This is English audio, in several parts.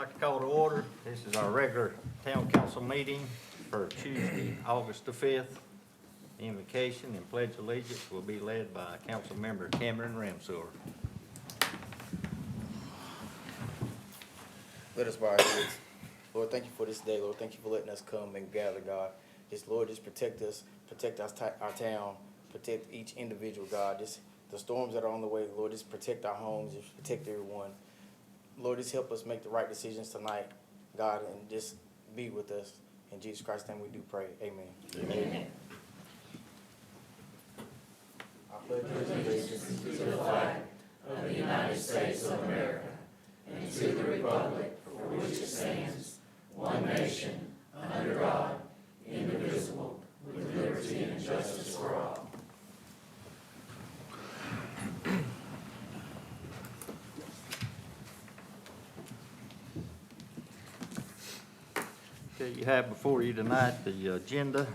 Like to call to order. This is our regular town council meeting for Tuesday, August the 5th. The invocation and pledge allegiance will be led by Council Member Cameron Ramseur. Let us bow our heads. Lord, thank you for this day. Lord, thank you for letting us come and gather, God. Lord, just protect us, protect our town, protect each individual, God. Just the storms that are on the way, Lord, just protect our homes, just protect everyone. Lord, just help us make the right decisions tonight, God, and just be with us. In Jesus Christ's name we do pray. Amen. Amen. I pledge allegiance to the flag of the United States of America and to the republic for which it stands, one nation, under God, indivisible, with liberty and justice for all. Okay, you have before you tonight the agenda.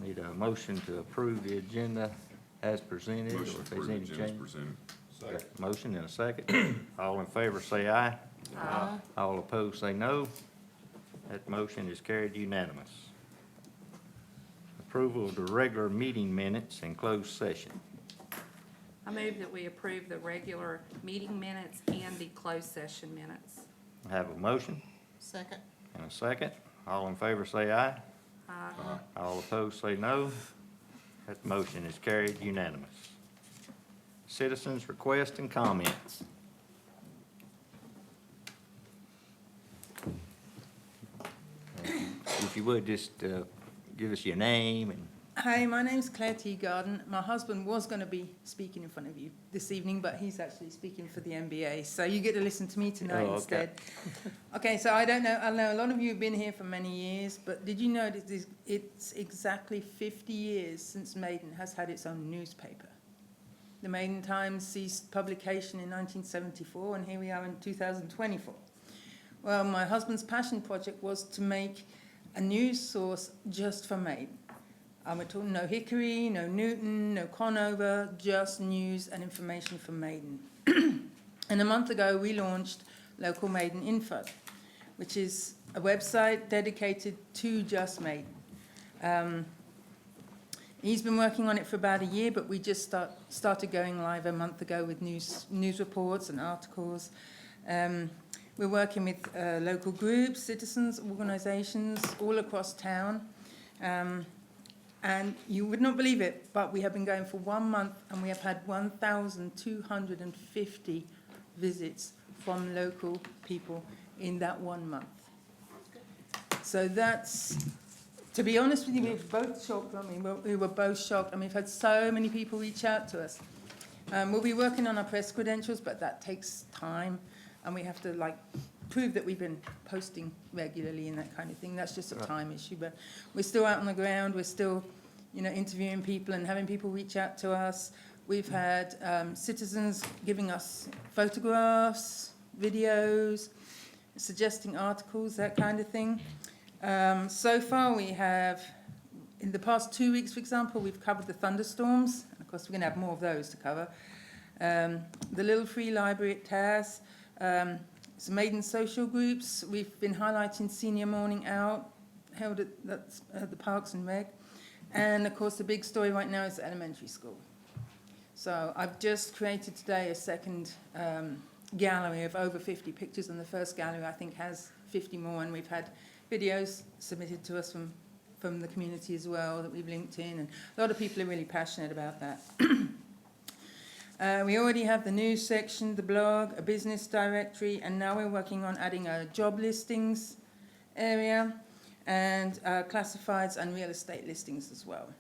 Need a motion to approve the agenda as presented, or if there's any change. Second. Motion and a second. All in favor say aye. Aye. All opposed say no. That motion is carried unanimous. Approval of the regular meeting minutes and closed session. I move that we approve the regular meeting minutes and the closed session minutes. I have a motion Second. and a second. All in favor say aye. Aye. All opposed say no. That motion is carried unanimous. Citizens' requests and comments. If you would, just give us your name and Hi, my name's Claire Teagarden. My husband was going to be speaking in front of you this evening, but he's actually speaking for the NBA. So you get to listen to me tonight Oh, okay. instead. Okay, so I don't know. I know a lot of you have been here for many years, but did you know that it's exactly 50 years since Maiden has had its own newspaper? The Maiden Times ceased publication in 1974, and here we are in 2024. Well, my husband's passion project was to make a news source just for Maiden. We're talking no Hickory, no Newton, no Conover, just news and information from Maiden. And a month ago, we launched Local Maiden Info, which is a website dedicated to just Maiden. He's been working on it for about a year, but we just started going live a month ago with news reports and articles. We're working with local groups, citizens, organizations all across town. And you would not believe it, but we have been going for 1 month and we have had 1,250 visits from local people in that 1 month. So that's, to be honest with you, we were both shocked. I mean, we were both shocked. I mean, we've had so many people reach out to us. We'll be working on our press credentials, but that takes time. And we have to, prove that we've been posting regularly and that kind of thing. That's just a time issue. But we're still out on the ground. We're still, interviewing people and having people reach out to us. We've had citizens giving us photographs, videos, suggesting articles, that kind of thing. So far we have, in the past 2 weeks, for example, we've covered the thunderstorms. And of course, we're going to have more of those to cover. The Little Free Library at Taz. Some Maiden social groups. We've been highlighting Senior Morning Out, held at the Parks and Rec. And, of course, the big story right now is the elementary school. So I've just created today a second gallery of over 50 pictures, and the first gallery, I think, has 50 more, and we've had videos submitted to us from the community as well that we've linked in, and a lot of people are really passionate about that. We already have the news section, the blog, a business directory, and now we're working on adding a job listings area and classifieds and real estate listings as well.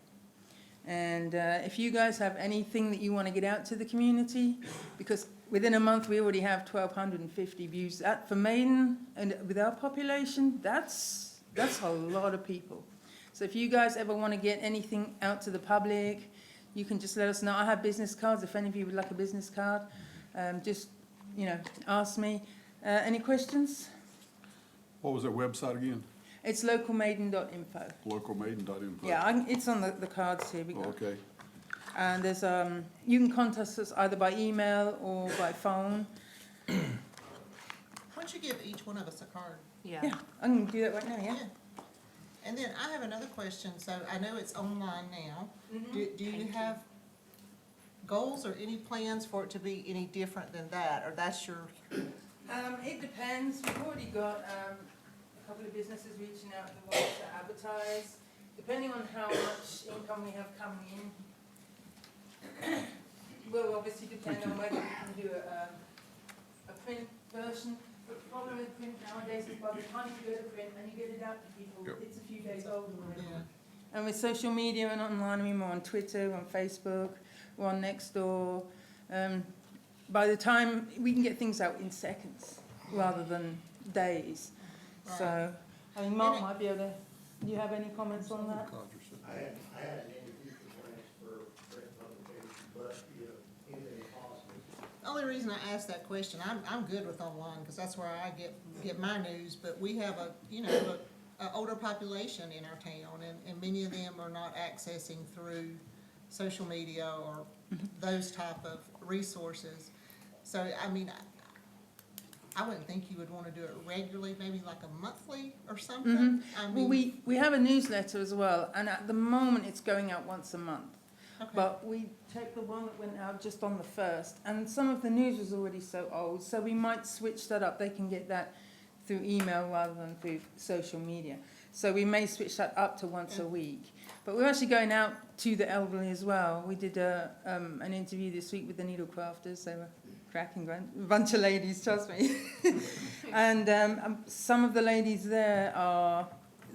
And if you guys have anything that you want to get out to the community, because within a month we already have 1,250 views. That for Maiden, and with our population, that's a lot of people. So if you guys ever want to get anything out to the public, you can just let us know. I have business cards. If any of you would like a business card, just, ask me. Any questions? What was that website again? It's localmaiden.info. Localmaiden.info. Yeah, it's on the cards here. We Oh, go. okay. And there's you can contact us either by email or by phone. don't you give each one of us a card? Yeah. Yeah, I can do that right now, yeah. And then I have another question, so I know it's online now. Do you have goals or any plans for it to be any different than that, or that's your, It depends. We've already got, a couple of businesses reaching out who want to advertise, depending on how much income we have coming in. Will obviously depend on whether we can do a print version. But the problem with print nowadays is by the time you go to print and you get it out to people, Yep. it's a few days old already. yeah, And with social media and online, we're more on Twitter, we're on Facebook, we're on Nextdoor. By the time, we can get things out in seconds rather than days. So, I mean, Mark might be able to, do you have any comments on that? I had an interview plans for print publication, but, anything possible. the only reason I asked that question, I'm good with online, because that's where I get my news, but we have a older population in our town, and many of them are not accessing through social media or those type of resources. So, I mean, I wouldn't think you would want to do it regularly, maybe like a monthly or something. I Well, mean, we have a newsletter as well, and at the moment, it's going out once a month. okay. But we checked the one that went out just on the 1st, and some of the news was already so old, so we might switch that up. They can get that through email rather than through social media. So we may switch that up to once a week. But we're actually going out to the elderly as well. We did an interview this week with the needlecrafters. They were cracking, a bunch of ladies, trust me. And some of the ladies there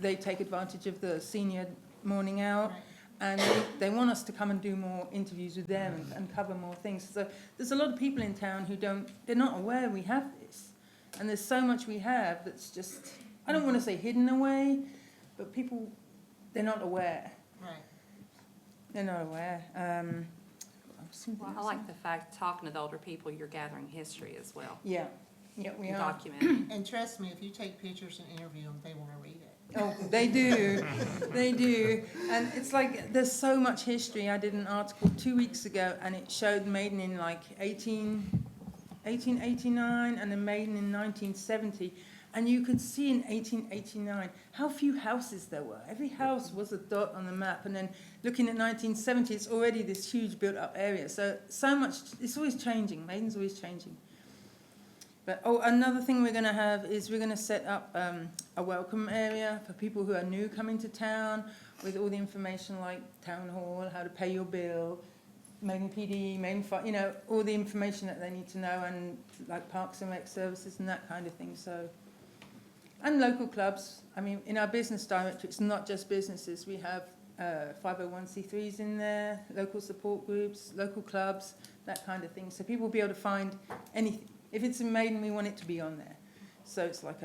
they take advantage of the senior morning out. Right. And they want us to come and do more interviews with them and cover more things. So there's a lot of people in town who they're not aware we have this. And there's so much we have that's just, I don't want to say hidden away, but people, they're not aware. Right. They're not aware. Well, I like the fact, talking to the older people, you're gathering history as well. Yeah, we are. Documenting. And trust me, if you take pictures and interview them, they want to read it. Oh, they do. They do. And it's like, there's so much history. I did an article 2 weeks ago, and it showed Maiden in like 1889 and then Maiden in 1970. And you could see in 1889 how few houses there were. Every house was a dot on the map. And then looking at 1970, it's already this huge built-up area. So much, it's always changing. Maiden's always changing. But, another thing we're going to have is we're going to set up a welcome area for people who are new coming to town with all the information like town hall, how to pay your bill, Maiden PD, Maiden Fire, all the information that they need to know, and like Parks and Rec services and that kind of thing. So, and local clubs. I mean, in our business directory, it's not just businesses. We have 501c3s in there, local support groups, local clubs, that kind of thing. So people will be able to find anything. If it's in Maiden, we want it to be on there. So it's like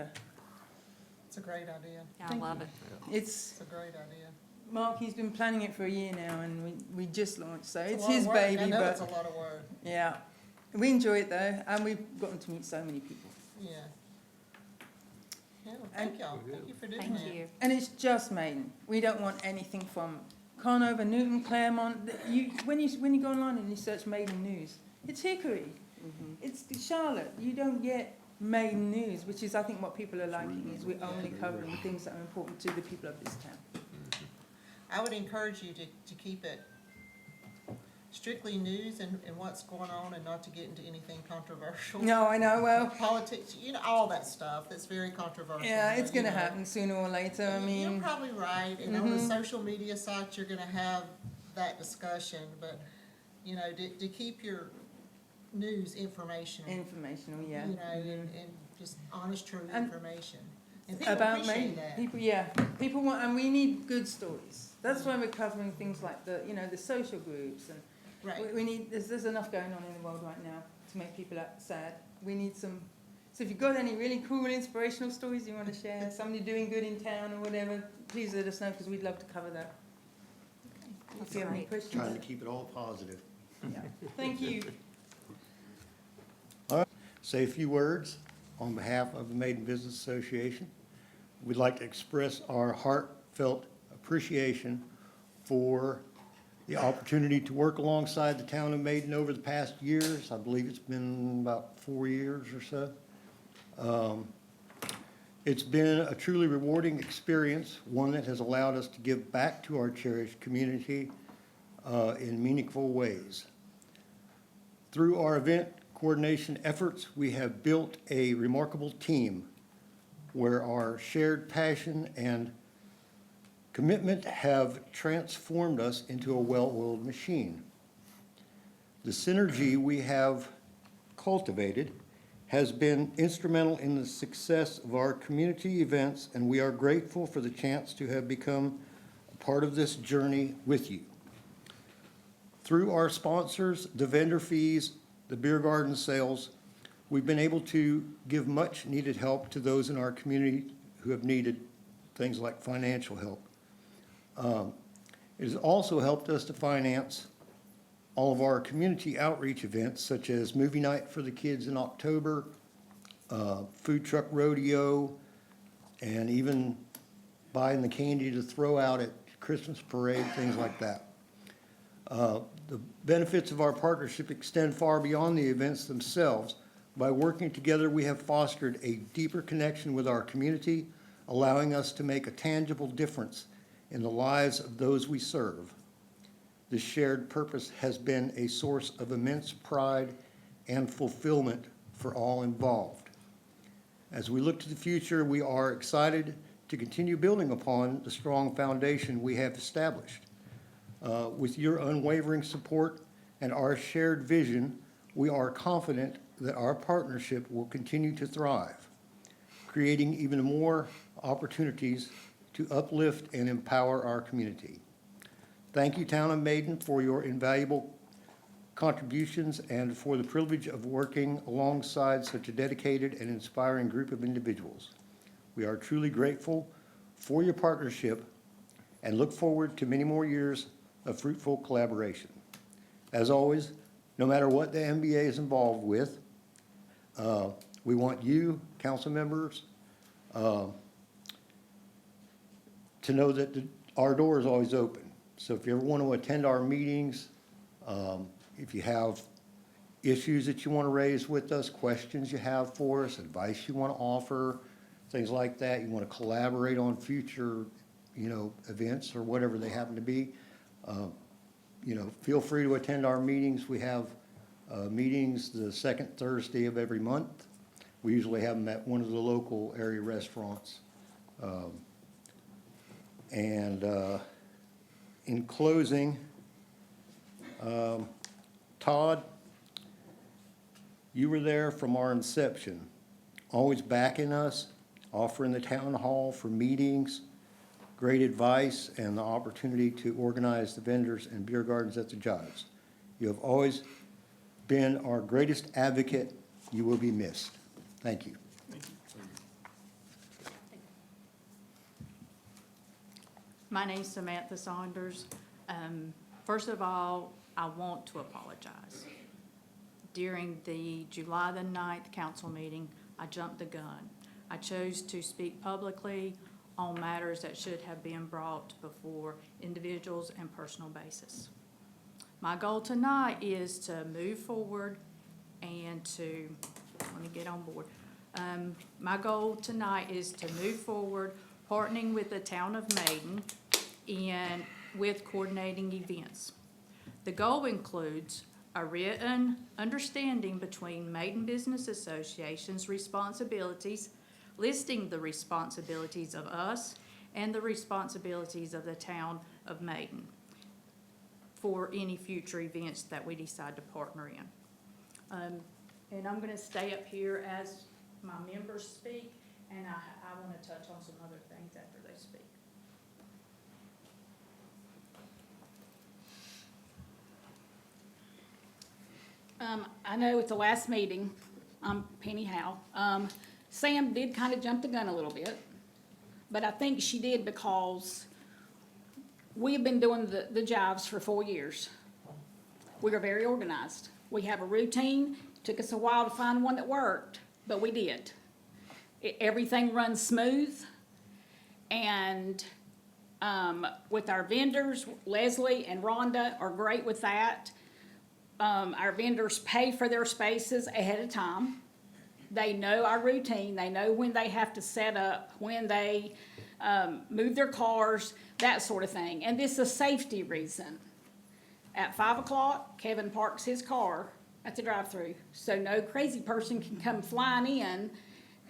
It's a great idea. Yeah, I Thank love it. It's a great idea. Mark, he's been planning it for a year now, and we just launched. So It's it's a lot his of work. baby, I know but it's a lot of work, yeah, we enjoy it though, and we've gotten to meet so many people. yeah. Yeah, well, thank y'all, thank you for doing that. Thank you. And it's just Maiden. We don't want anything from Conover, Newton, Claremont. When you go online and you search Maiden News, it's Hickory. It's Charlotte. You don't get Maiden News, which is, I think, what people are liking, is we're only covering the things that are important to the people of this town. I would encourage you to keep it strictly news and what's going on, and not to get into anything controversial. No, I know, well, Politics, all that stuff that's very controversial. yeah, it's going to you know. happen sooner or later. I You're mean, probably right, and on the social media sites, you're gonna have that discussion, but, to keep your news informational. informational, yeah. And just honest, true And information. And people About appreciate Maiden, that. people want, and we need good stories. That's why we're covering things like the social groups, and Right. we need. There's enough going on in the world right now to make people sad. We need some. So if you've got any really cool, inspirational stories you want to share, somebody doing good in town or whatever, please let us know, because we'd love to cover that. If you have any great. questions. Trying to keep it all positive. Yeah. Thank you. Say a few words on behalf of the Maiden Business Association. We'd like to express our heartfelt appreciation for the opportunity to work alongside the town of Maiden over the past years. I believe it's been about 4 years or so. It's been a truly rewarding experience, one that has allowed us to give back to our cherished community in meaningful ways. Through our event coordination efforts, we have built a remarkable team where our shared passion and commitment have transformed us into a well-oiled machine. The synergy we have cultivated has been instrumental in the success of our community events, and we are grateful for the chance to have become a part of this journey with you. Through our sponsors, the vendor fees, the beer garden sales, we've been able to give much needed help to those in our community who have needed things like financial help. It has also helped us to finance all of our community outreach events, such as movie night for the kids in October, food truck rodeo, and even buying the candy to throw out at Christmas parade, things like that. The benefits of our partnership extend far beyond the events themselves. By working together, we have fostered a deeper connection with our community, allowing us to make a tangible difference in the lives of those we serve. This shared purpose has been a source of immense pride and fulfillment for all involved. As we look to the future, we are excited to continue building upon the strong foundation we have established. With your unwavering support and our shared vision, we are confident that our partnership will continue to thrive, creating even more opportunities to uplift and empower our community. Thank you, Town of Maiden, for your invaluable contributions and for the privilege of working alongside such a dedicated and inspiring group of individuals. We are truly grateful for your partnership and look forward to many more years of fruitful collaboration. As always, no matter what the MBA is involved with, we want you, council members, to know that our door is always open. So if you ever want to attend our meetings, if you have issues that you want to raise with us, questions you have for us, advice you want to offer, things like that, you want to collaborate on future, events or whatever they happen to be, feel free to attend our meetings. We have meetings the second Thursday of every month. We usually have them at one of the local area restaurants. In closing, Todd, you were there from our inception, always backing us, offering the town hall for meetings, great advice, and the opportunity to organize the vendors and beer gardens at the jobs. You have always been our greatest advocate. You will be missed. Thank you. My name's Samantha Saunders. First of all, I want to apologize. During the July the 9th council meeting, I jumped the gun. I chose to speak publicly on matters that should have been brought before individuals and personal basis. My goal tonight is to move forward and to, let me get on board. My goal tonight is to move forward, partnering with the town of Maiden and with coordinating events. The goal includes a written understanding between Maiden Business Association's responsibilities, listing the responsibilities of us and the responsibilities of the town of Maiden for any future events that we decide to partner in. And I'm gonna stay up here as my members speak, and I wanna touch on some other things after they speak. I know at the last meeting, I'm Penny Howe, Sam did kind of jump the gun a little bit, but I think she did because we have been doing the jobs for 4 years. We are very organized. We have a routine. Took us a while to find one that worked, but we did. Everything runs smooth, and with our vendors, Leslie and Rhonda are great with that. Our vendors pay for their spaces ahead of time. They know our routine, they know when they have to set up, when they, move their cars, that sort of thing. And this is a safety reason. At 5 o'clock, Kevin parks his car at the drive-through, so no crazy person can come flying in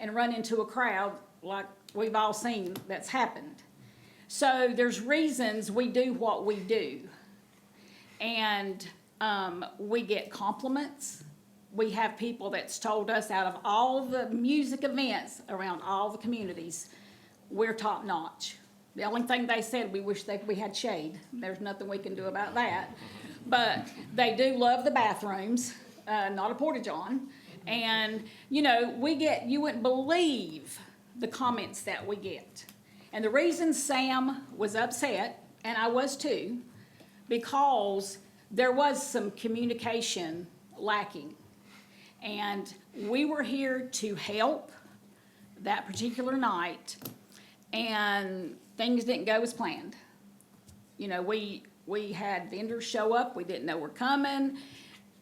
and run into a crowd like we've all seen that's happened. So there's reasons we do what we do. And we get compliments. We have people that's told us out of all the music events around all the communities, we're top notch. The only thing they said, we wish that we had shade. There's nothing we can do about that. But they do love the bathrooms, not a porta-john. And, you know, you wouldn't believe the comments that we get. And the reason Sam was upset, and I was too, because there was some communication lacking. And we were here to help that particular night, and things didn't go as planned. You know, we had vendors show up, we didn't know were coming.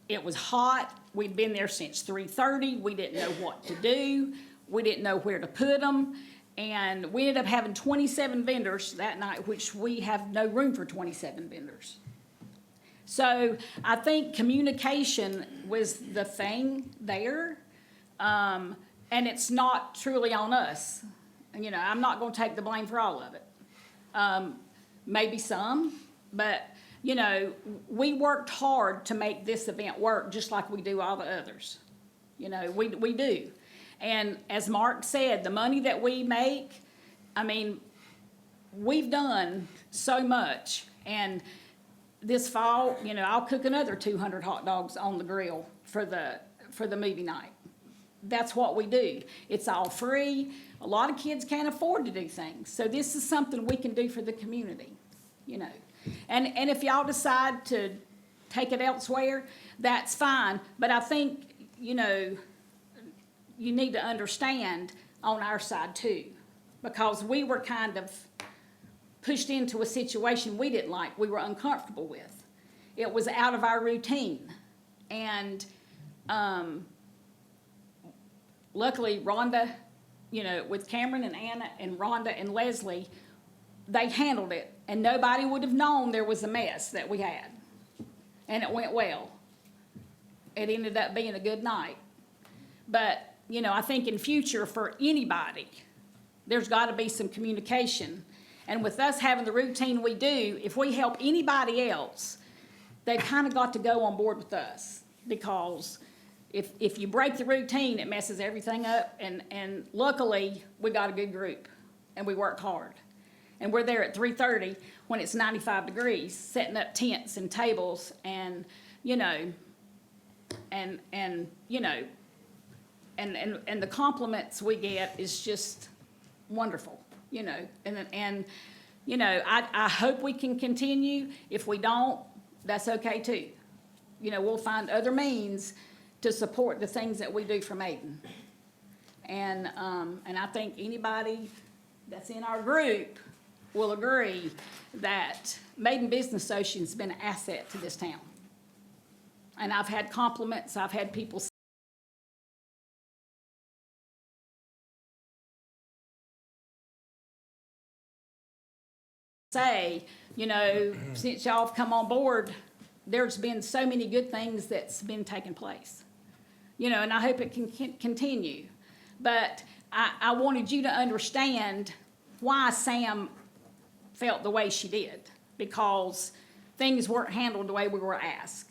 It was hot, we'd been there since 3:30, we didn't know what to do, we didn't know where to put them. And we ended up having 27 vendors that night, which we have no room for 27 vendors. So I think communication was the thing there. And it's not truly on us. You know, I'm not gonna take the blame for all of it. Maybe some, but, you know, we worked hard to make this event work just like we do all the others. You know, we do. And as Mark said, the money that we make, I mean, we've done so much. And this fall, you know, I'll cook another 200 hot dogs on the grill for the movie night. That's what we do. It's all free. A lot of kids can't afford to do things. So this is something we can do for the community, you know. And if y'all decide to take it elsewhere, that's fine. But I think, you know, you need to understand on our side too, because we were kind of pushed into a situation we didn't like, we were uncomfortable with. It was out of our routine. And luckily Rhonda, you know, with Cameron and Anna and Rhonda and Leslie, they handled it, and nobody would have known there was a mess that we had. And it went well. It ended up being a good night. But, you know, I think in future for anybody, there's got to be some communication. And with us having the routine we do, if we help anybody else, they've kind of got to go on board with us. Because if you break the routine, it messes everything up. And luckily, we got a good group, and we work hard. And we're there at 3:30 when it's 95 degrees, setting up tents and tables, and, you know, and you know, and the compliments we get is just wonderful, you know. And you know, I hope we can continue. If we don't, that's okay too. You know, we'll find other means to support the things that we do for Maiden. And I think anybody that's in our group will agree that Maiden Business Association's been an asset to this town. And I've had compliments, I've had people say, you know, since y'all have come on board, there's been so many good things that's been taking place. You know, and I hope it can continue. But I wanted you to understand why Sam felt the way she did, because things weren't handled the way we were asked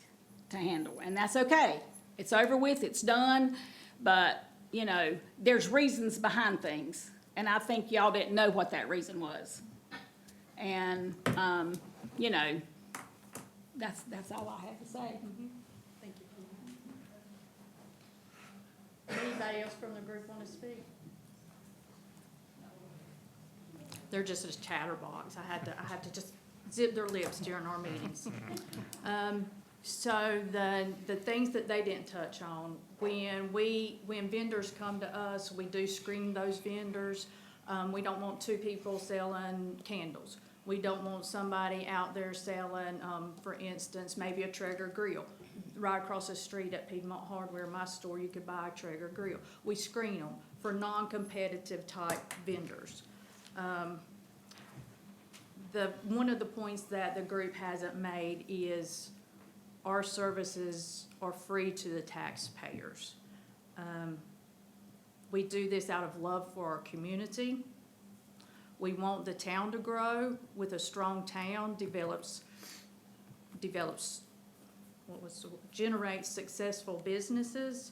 to handle. And that's okay. It's over with, it's done, but, you know, there's reasons behind things. And I think y'all didn't know what that reason was. And, you know, that's all I have to say. Thank you. Anybody else from the group want to speak? They're just a chatterbox. I had to just zip their lips during our meetings. So the things that they didn't touch on, when vendors come to us, we do screen those vendors. We don't want two people selling candles. We don't want somebody out there selling, for instance, maybe a Traeger grill. right across the street at Piedmont Hardware, my store, you could buy a Traeger grill. We screen them for non-competitive type vendors. One of the points that the group hasn't made is our services are free to the taxpayers. We do this out of love for our community. We want the town to grow. With a strong town, generates successful businesses.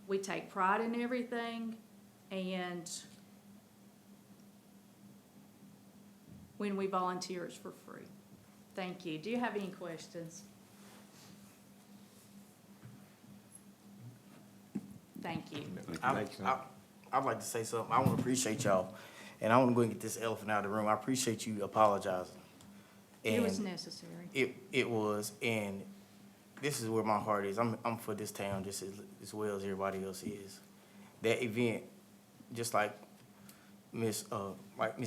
We take pride in everything, and when we volunteer, it's for free. Thank you. Do you have any questions? Thank you. I'd like to say something. I want to appreciate y'all, and I want to go and get this elephant out of the room. I appreciate you apologizing. It was And necessary. It was, and this is where my heart is. I'm for this town just as well as everybody else is. That event, just like Miss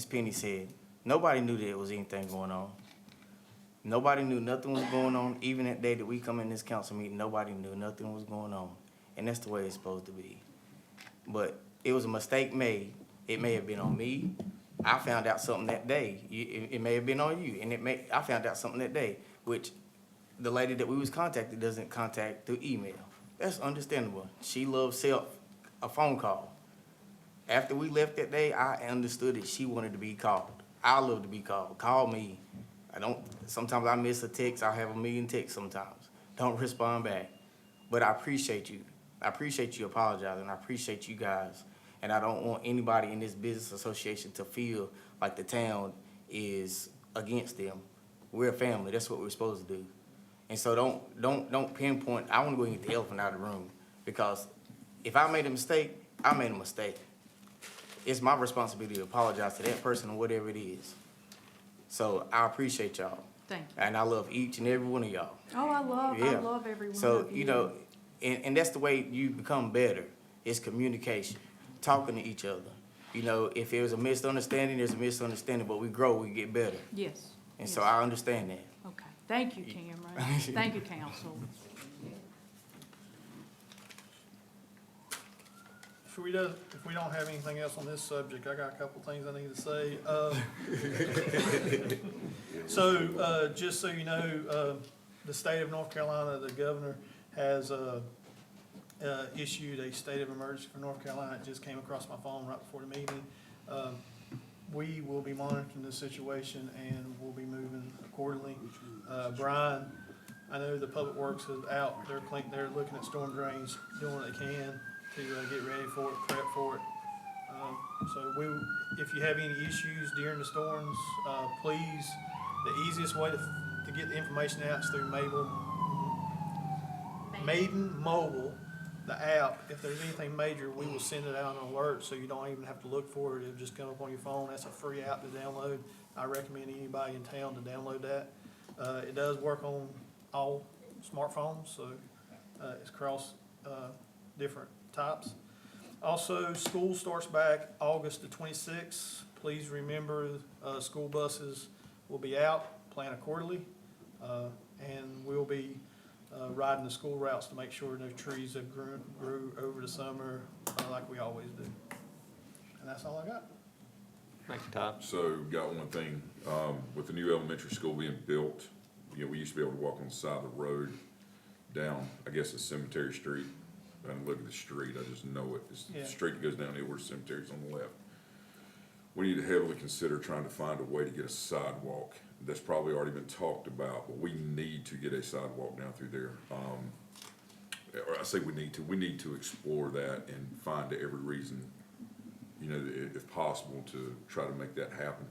Penny said, nobody knew that there was anything going on. Nobody knew nothing was going on. Even that day that we come in this council meeting, nobody knew nothing was going on. And that's the way it's supposed to be. But it was a mistake made. It may have been on me. I found out something that day. It may have been on you, and I found out something that day, which the lady that we was contacted doesn't contact through email. That's understandable. She loves a phone call. After we left that day, I understood that she wanted to be called. I love to be called. Call me. Sometimes I miss a text. I have a million texts sometimes. Don't respond back. But I appreciate you. I appreciate you apologizing. I appreciate you guys. And I don't want anybody in this business association to feel like the town is against them. We're a family. That's what we're supposed to do. And so don't pinpoint. I want to go and get the elephant out of the room, because if I made a mistake, I made a mistake. It's my responsibility to apologize to that person or whatever it is. So I appreciate y'all. Thank you. And I love each and every one of y'all. Oh, I love Yeah. every one So, of you. you know, and that's the way you become better. It's communication, talking to each other. You know, if there's a misunderstanding, there's a misunderstanding, but we grow, we get better. Yes. And yes. so I understand that. Okay. Thank you, Cameron. Thank you, council. If we don't have anything else on this subject, I got a couple things I need to say. Just so you know, the state of North Carolina, the governor has issued a state of emergency for North Carolina. It just came across my phone right before the meeting. We will be monitoring the situation and we'll be moving accordingly. Brian, I know the Public Works is out. They're looking at storm drains, doing what they can to get ready for it, prep for it. If you have any issues during the storms, please, the easiest way to get the information out is through Maiden Mobile, the app. If there's anything major, we will send it out on alert, so you don't even have to look for it. It'll just come up on your phone. That's a free app to download. I recommend anybody in town to download that. It does work on all smartphones, so it's across different types. Also, school starts back August the 26th. Please remember, school buses will be out, plan accordingly, and we'll be riding the school routes to make sure no trees have grew over the summer like we always do. And that's all I got. Thank you, Todd. So, got one thing, with the new elementary school being built, you know, we used to be able to walk on the side of the road down, I guess it's Cemetery Street. I don't look at the street, I just know it. It's the street that goes down there where the cemetery's on the left. We need to heavily consider trying to find a way to get a sidewalk. That's probably already been talked about, but we need to get a sidewalk down through there. Or I say we need to explore that and find every reason, you know, if possible, to try to make that happen.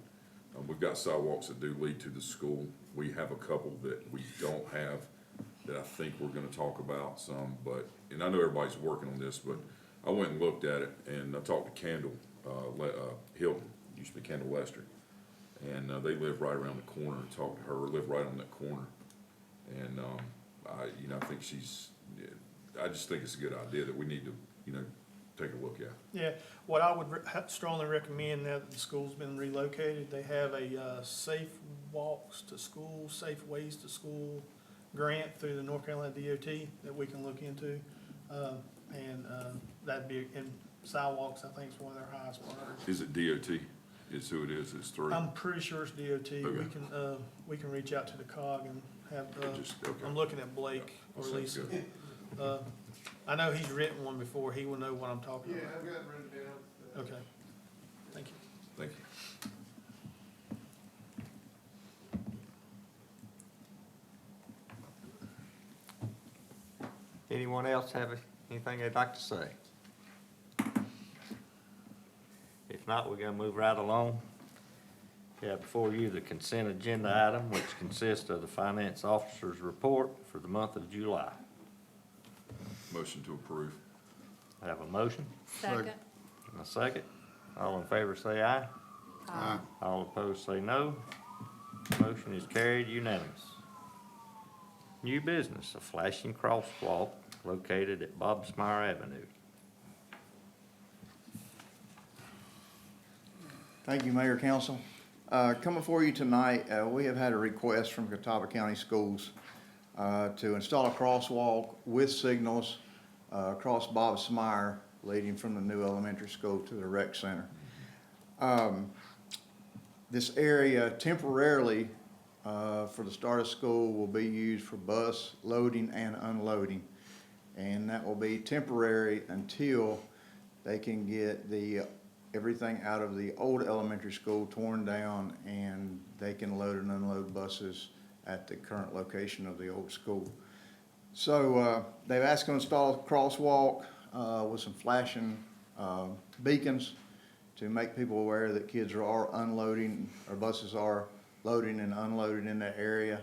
We've got sidewalks that do lead to the school. We have a couple that we don't have that I think we're gonna talk about some, and I know everybody's working on this, but I went and looked at it, and I talked to Kendall, Hilton, used to be Kendall Lester, and, they live right around the corner, and talked to her, live right on that corner, and, I think I just think it's a good idea that we need to, take a look at. Yeah, what I would strongly recommend now that the school's been relocated, they have a safe walks to school, safe ways to school grant through the North Carolina DOT that we can look into. That'd be, and sidewalks, I think is one of their highest priorities. Is it DOT? Is who it is, it's through? I'm pretty sure it's DOT. Okay. We can reach out to the COG and have, Okay. I'm looking at Blake or Sounds Lisa. good. I know he's written one before. He will know what I'm talking about. I've got it written down. Okay. Thank you. Thank you. Anyone else have anything they'd like to say? If not, we're gonna move right along. We have before you the consent agenda item, which consists of the finance officer's report for the month of July. Motion to approve. I have a motion Second. and a second. All in favor say aye. Aye. All opposed say no. Motion is carried unanimous. New business, a flashing crosswalk located at Bobsmeyer Avenue. Thank you, Mayor, Council. Coming for you tonight, we have had a request from Catawba County Schools to install a crosswalk with signals across Bobsmeyer leading from the new elementary school to the rec center. This area temporarily, for the start of school, will be used for bus loading and unloading. And that will be temporary until they can get everything out of the old elementary school torn down and they can load and unload buses at the current location of the old school. So they've asked to install a crosswalk with some flashing beacons to make people aware that kids are unloading, or buses are loading and unloading in that area.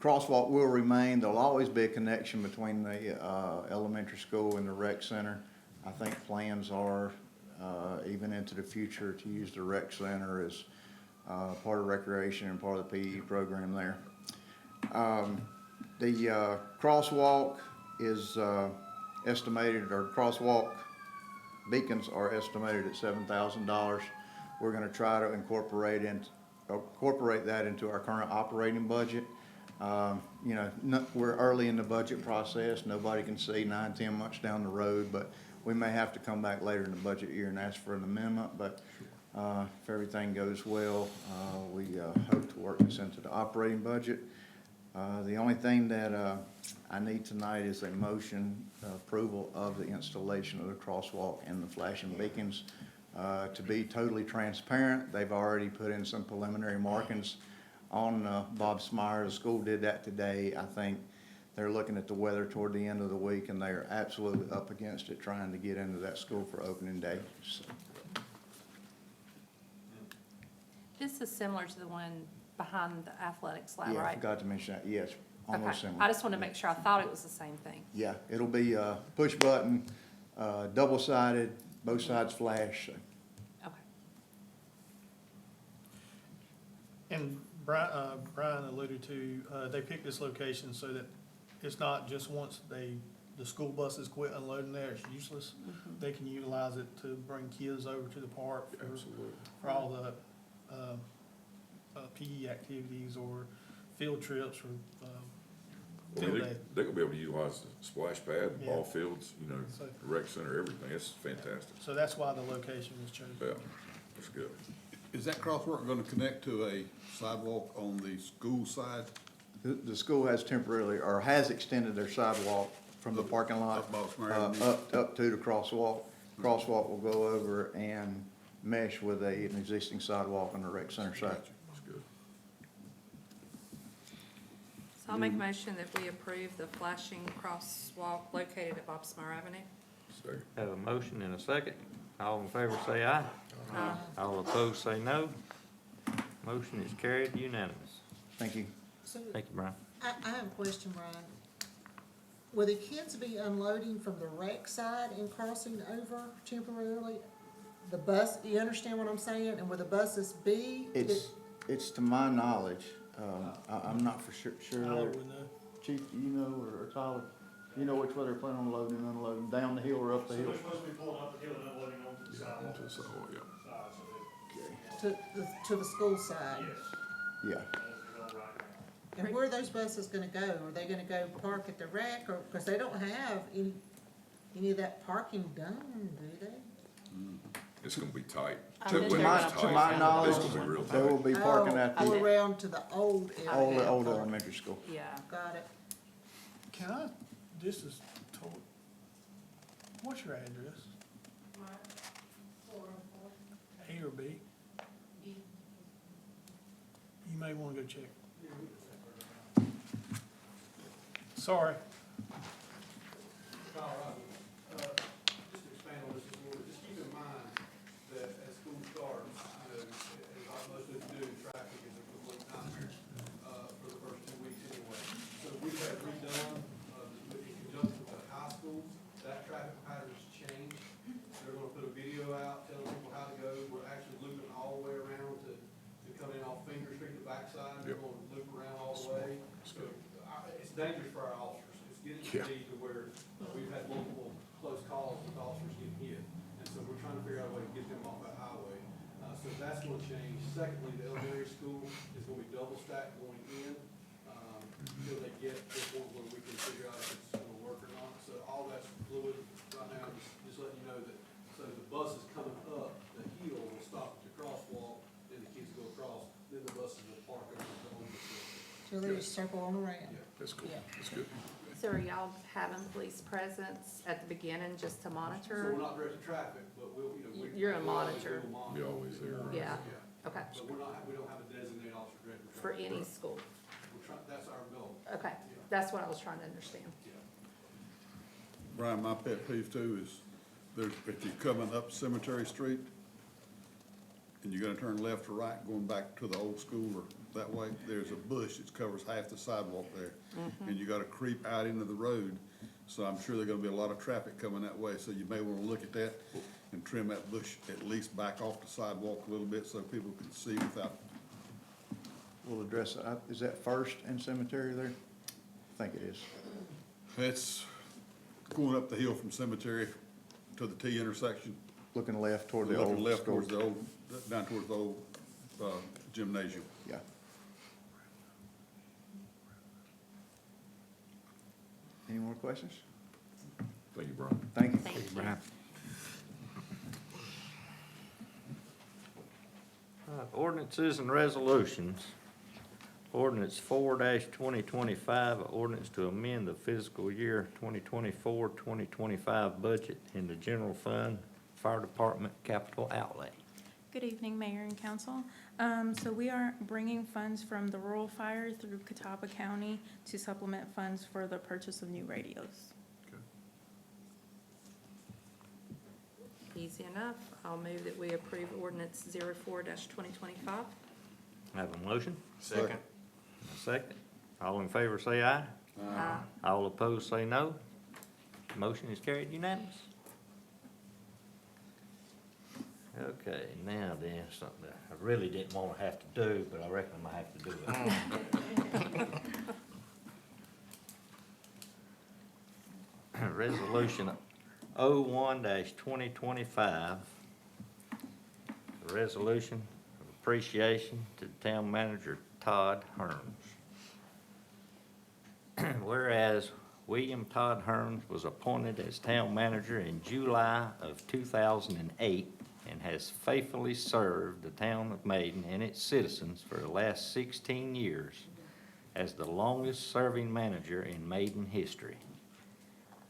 Crosswalk will remain. There'll always be a connection between the elementary school and the rec center. I think plans are, even into the future, to use the rec center as part of recreation and part of the PE program there. The crosswalk is estimated, or crosswalk beacons are estimated at $7,000. We're going to try to incorporate that into our current operating budget. You know, we're early in the budget process. Nobody can see 9, 10 months down the road, but we may have to come back later in the budget year and ask for an amendment. But if everything goes well, we hope to work this into the operating budget. The only thing that I need tonight is a motion approval of the installation of the crosswalk and the flashing beacons. To be totally transparent, they've already put in some preliminary markings on Bobsmeyer. The school did that today. I think they're looking at the weather toward the end of the week, and they are absolutely up against it, trying to get into that school for opening day. So, This is similar to the one behind the athletics lab, yeah, I right? forgot to mention that. Yes, Okay. almost similar. I just want to make sure. I thought it was the same thing. Yeah, it'll be push button, double-sided, both sides flash. So. Okay. And Brian alluded to, they picked this location so that it's not just once the school buses quit unloading there, it's useless. They can utilize it to bring kids over to the park for all the PE activities or field trips or field day. They're gonna be able to utilize the splash pad, the ball Yeah. fields, you know, So- the rec center, everything. It's fantastic. So that's why the location was chosen. Yeah, that's good. Is that crosswalk gonna connect to a sidewalk on the school side? The school has temporarily, or has extended their sidewalk from the parking lot Up Bobsmeyer Avenue. up to the crosswalk. Crosswalk will go over and mesh with an existing sidewalk on the rec center side. Gotcha. That's good. So I'll make a motion that we approve the flashing crosswalk located at Bobsmeyer Avenue. Second. Have a motion and a second. All in favor say aye. Aye. All opposed say no. Motion is carried unanimous. Thank you. So Thank you, Brian. I have a question, Brian. Will the kids be unloading from the rec side and crossing over temporarily? The bus, you understand what I'm saying? And will the buses be? It's to my knowledge, I'm not for sure. Tyler would know. Chief, do you know, or Tyler, you know which way they're planning on loading and unloading, down the hill or up the hill? supposed to be pulling up the hill and unloading onto the Yeah, sidewalk. onto the sidewalk, yeah. To the school side? Yes, Yeah, as they're going right now. And where are those buses gonna go? Are they gonna go park at the rec, or, because they don't have any of that parking done, do they? It's gonna be tight. I That bet way they're it's gonna tight. To my It's knowledge, gonna be real they will tight. be parking at Oh, the around to the old area. old elementary school. Yeah. Got it. Can I, this is total, what's your address? A or B? You may wanna go check. Sorry. Colorado. Just to expand on this a little bit, just keep in mind that as school starts, as most of us do, traffic is a complete nightmare, for the first 2 weeks anyway. So we have redone, in conjunction with the high schools, that traffic patterns change. They're gonna put a video out telling people how to go. We're actually looping all the way around to come in off Finger Street, the backside. They're gonna loop around all the way. So, it's dangerous for our officers. It's getting to be to where we've had multiple close calls with officers getting hit. And so we're trying to figure out a way to get them off that highway. So that's gonna change. Secondly, the elementary school is gonna be double stacked going in, until they get to the point where we can figure out if it's gonna work or not. So all that's fluid right now, just letting you know that, so the buses coming up the hill will stop at the crosswalk, then the kids go across, then the buses will park over the home. So they just circle on around. That's cool. Yeah. That's good. So are y'all having police presence at the beginning just to So monitor? we're not directing traffic, but we'll, You're a we'll always monitor. do a monitor. You're always there. Yeah, okay, But we don't have a designated officer directing traffic. for any school, We're trying, that's our goal. okay, that's what I was trying to understand. Brian, my pet peeve too is there's, if you're coming up Cemetery Street and you're gonna turn left or right going back to the old school or that way, there's a bush that covers half the sidewalk there. And you gotta creep out into the road, so I'm sure there's gonna be a lot of traffic coming that way, so you may wanna look at that and trim that bush at least back off the sidewalk a little bit so people can see without. We'll address that. Is that First and Cemetery there? I think it is. It's going up the hill from Cemetery to the T intersection. Looking left toward the Looking old left school. towards the old, down towards the old, gymnasium. Yeah. Any more questions? Thank you, Brian. Thank you. Thank you. Ordinances and resolutions. Ordinance 4-2025, ordinance to amend the fiscal year 2024-2025 budget in the general fund, fire department capital outlay. Good evening, Mayor and Council. So we are bringing funds from the rural fire through Catawba County to supplement funds for the purchase of new radios. Easy enough, I'll move that we approve ordinance 04-2025. Have a motion? Second. A second. All in favor say aye. Aye. All opposed say no. Motion is carried unanimous. Okay, now then, something that I really didn't want to have to do, but I reckon I'm gonna have to do it. Resolution 01-2025. A resolution of appreciation to the town manager Todd Hearns. Whereas William Todd Hearns was appointed as town manager in July of 2008 and has faithfully served the town of Maiden and its citizens for the last 16 years as the longest-serving manager in Maiden history.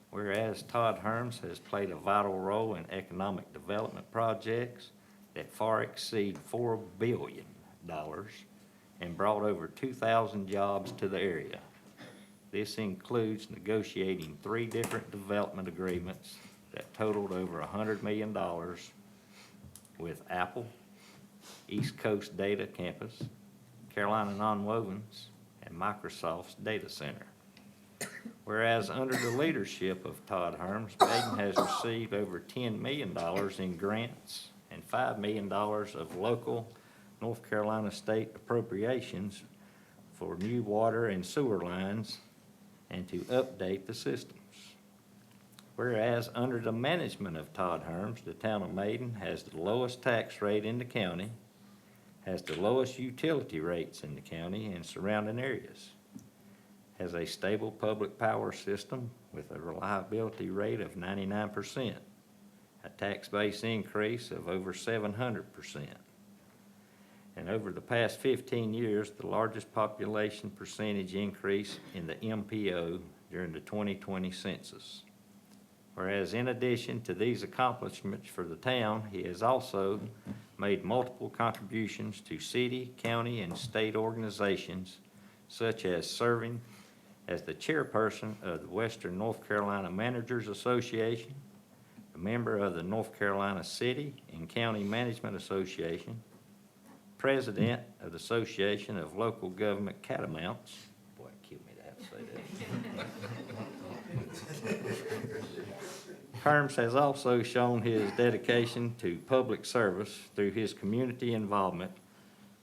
Whereas Todd Hearns has played a vital role in economic development projects that far exceed $4 billion and brought over 2,000 jobs to the area. This includes negotiating 3 different development agreements that totaled over $100 million with Apple, East Coast Data Campus, Carolina Nonwovens, and Microsoft's data center. Whereas under the leadership of Todd Hearns, Maiden has received over $10 million in grants and $5 million of local North Carolina state appropriations for new water and sewer lines and to update the systems. Whereas under the management of Todd Hearns, the town of Maiden has the lowest tax rate in the county, has the lowest utility rates in the county and surrounding areas, has a stable public power system with a reliability rate of 99%, a tax base increase of over 700%. And over the past 15 years, the largest population percentage increase in the MPO during the 2020 census. Whereas in addition to these accomplishments for the town, he has also made multiple contributions to city, county, and state organizations, such as serving as the chairperson of the Western North Carolina Managers Association, a member of the North Carolina City and County Management Association, president of the Association of Local Government Catamounts. Boy, it killed me to have to say that. Herms has also shown his dedication to public service through his community involvement,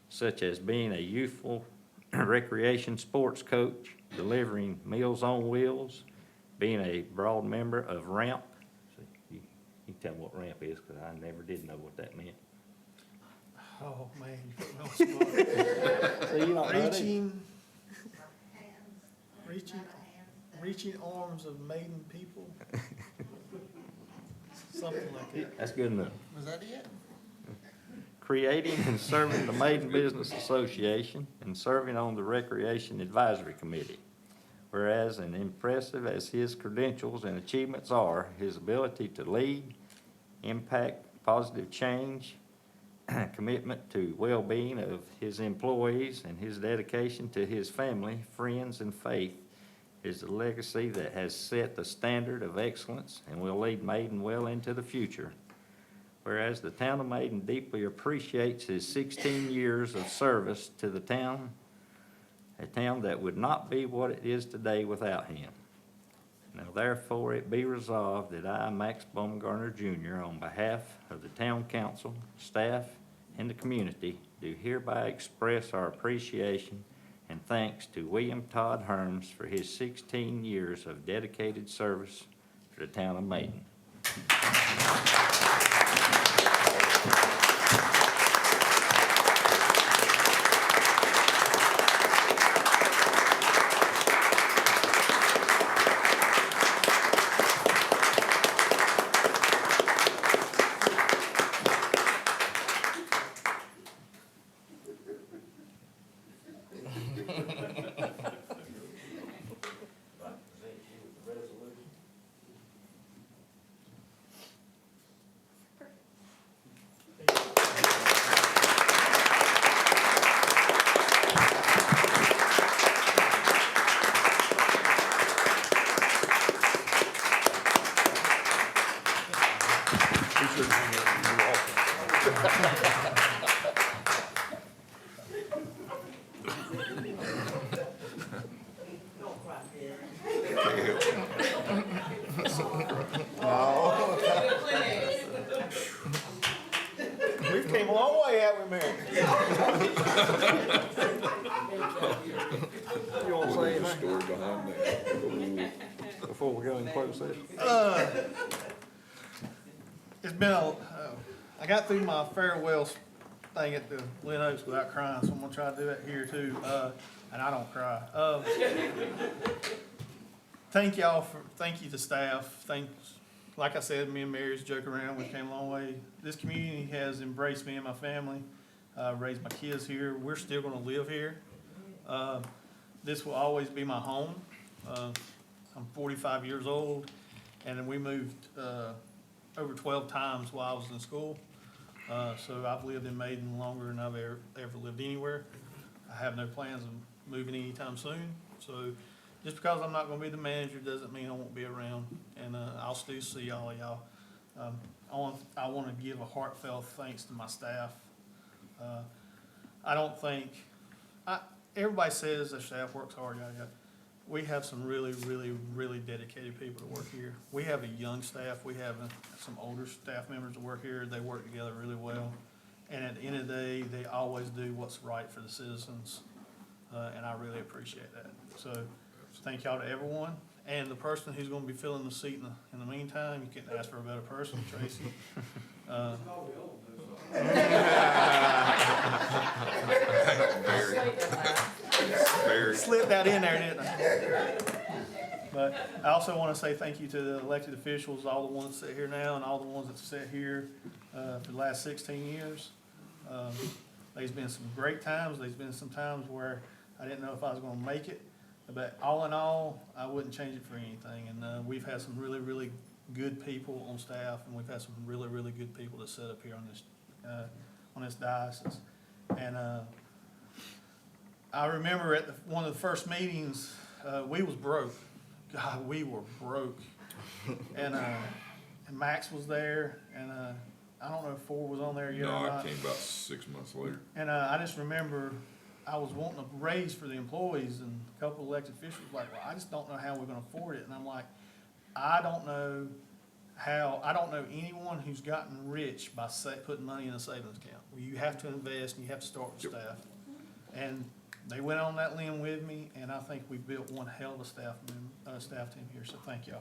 such as being a youthful recreation sports coach, delivering Meals on Wheels, being a broad member of RAMP. So you can tell me what RAMP is, because I never did know what that meant. Oh, man, you put me on the spot. So you don't know that? Reaching arms of Maiden people. Something like that. That's good enough. Was that it? Creating and serving the Maiden Business Association and serving on the Recreation Advisory Committee. Whereas, and impressive as his credentials and achievements are, his ability to lead, impact positive change, commitment to well-being of his employees, and his dedication to his family, friends, and faith is the legacy that has set the standard of excellence and will lead Maiden well into the future. Whereas the town of Maiden deeply appreciates his 16 years of service to the town, a town that would not be what it is today without him. Now therefore it be resolved that I, Max Baumgartner Jr., on behalf of the town council, staff, and the community, do hereby express our appreciation and thanks to William Todd Herms for his 16 years of dedicated service to the town of Maiden. We've came a long way, haven't we, Mary? You want to say anything? Story behind that. Before we go in closed session. It's been I got through my farewell thing at the Lynn Oaks without crying, so I'm gonna try to do that here too, and I don't cry. Thank you to staff, like I said, me and Mary's joke around, we came a long way. This community has embraced me and my family, raised my kids here, we're still gonna live here. This will always be my home. I'm 45 years old, and we moved, over 12 times while I was in school. So I've lived in Maiden longer than I've ever lived anywhere. I have no plans of moving anytime soon. So just because I'm not gonna be the manager doesn't mean I won't be around. And I'll still see all of y'all. I wanna give a heartfelt thanks to my staff. I don't think, everybody says their staff works hard, yada. We have some really, really, really dedicated people to work here. We have a young staff. We have some older staff members that work here. They work together really well. And at the end of the day, they always do what's right for the citizens. And I really appreciate that. So thank y'all to everyone. And the person who's gonna be filling the seat in the meantime, you couldn't ask for a better person, Tracy. Very. slipped that in there, didn't I? But I also want to say thank you to the elected officials, all the ones that sit here now and all the ones that sit here for the last 16 years. There's been some great times. There's been some times where I didn't know if I was going to make it. But all in all, I wouldn't change it for anything. And we've had some really, really good people on staff, and we've had some really, really good people that sit up here on this diocese. And I remember at one of the first meetings, we was broke. God, we were broke. And Max was there, and I don't know if Ford was on there yet No, or I not. came about 6 months later. And I just remember I was wanting a raise for the employees, and a couple of elected officials were like, well, I just don't know how we're gonna afford it. And I'm like, I don't know anyone who's gotten rich by putting money in a savings account. Well, you have to invest, and you have to start with staff. And they went on that limb with me, and I think we built one hell of a staff team here, so thank y'all.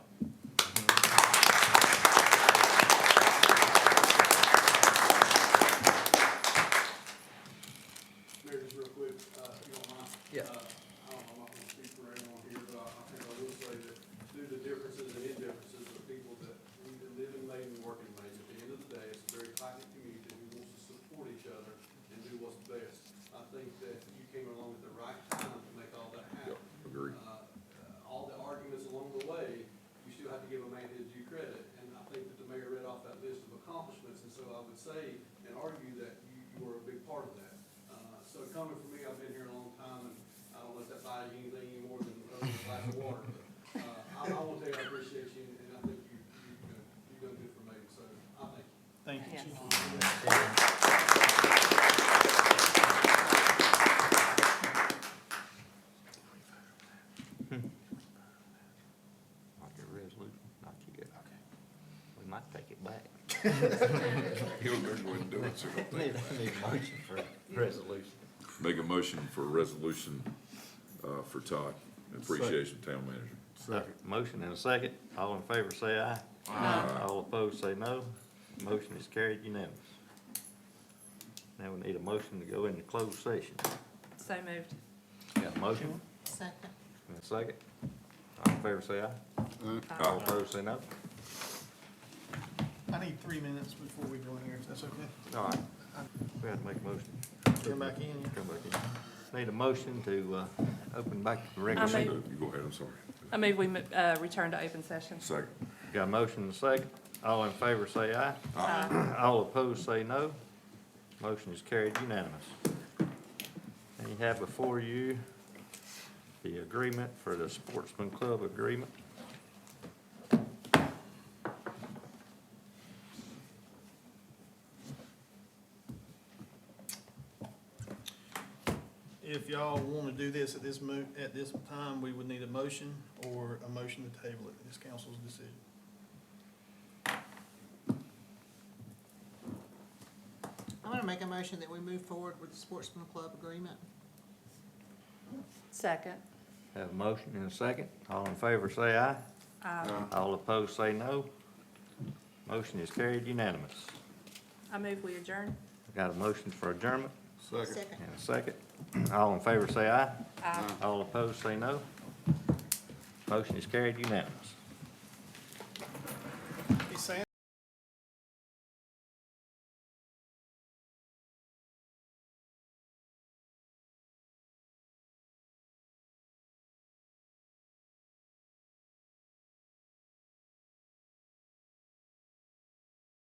Mayor, just real quick, if you don't mind. Yeah. I'm not gonna speak for everyone here, but I think I will say that due to differences and indifferences of people that either live in Maiden and work in Maiden, at the end of the day, it's a very tight-knit community who wants to support each other and do what's best. I think that you came along at the right time to make all that happen. Yep, agree. All the arguments along the way, you still have to give a man his due credit, and I think that the mayor read off that list of accomplishments, and so I would say and argue that you were a big part of that. So coming from me, I've been here a long time, and I don't know if that buys you anything any more than a glass of water, but I want to tell you I appreciate you, and I think you've done good for me, so I thank you. Thank you, Yes. Chief. Like a resolution, not you get, okay. We might take it back. He'll go ahead and do it, so don't think about it. Need a motion for resolution. Make a motion for a resolution, for Todd, appreciation town manager. Motion and a second. All in favor say aye. All opposed say no. Motion is carried unanimous. Now we need a motion to go into closed session. So moved. Got a motion Second. and a second. All in favor say aye. All opposed say no. I need 3 minutes before we go in here, if that's okay. All right. We have to make a motion. Come back in. Come back in. Need a motion to, open back the I regular move- meeting. You go ahead, I'm sorry. I move we return to open session. Second. Got a motion and a second. All in favor say aye. Aye. All opposed say no. Motion is carried unanimous. And you have before you the agreement for the Sportsman Club agreement. If y'all want to do this at this time, we would need a motion or a motion to table it. It's council's decision. I'm gonna make a motion that we move forward with the Sportsman Club agreement. Second. Have a motion and a second. All in favor say aye. Aye. All opposed say no. Motion is carried unanimous. I move we adjourn. Got a motion for adjournment Second. and a second. All in favor say aye. Aye. All opposed say no. Motion is carried unanimous.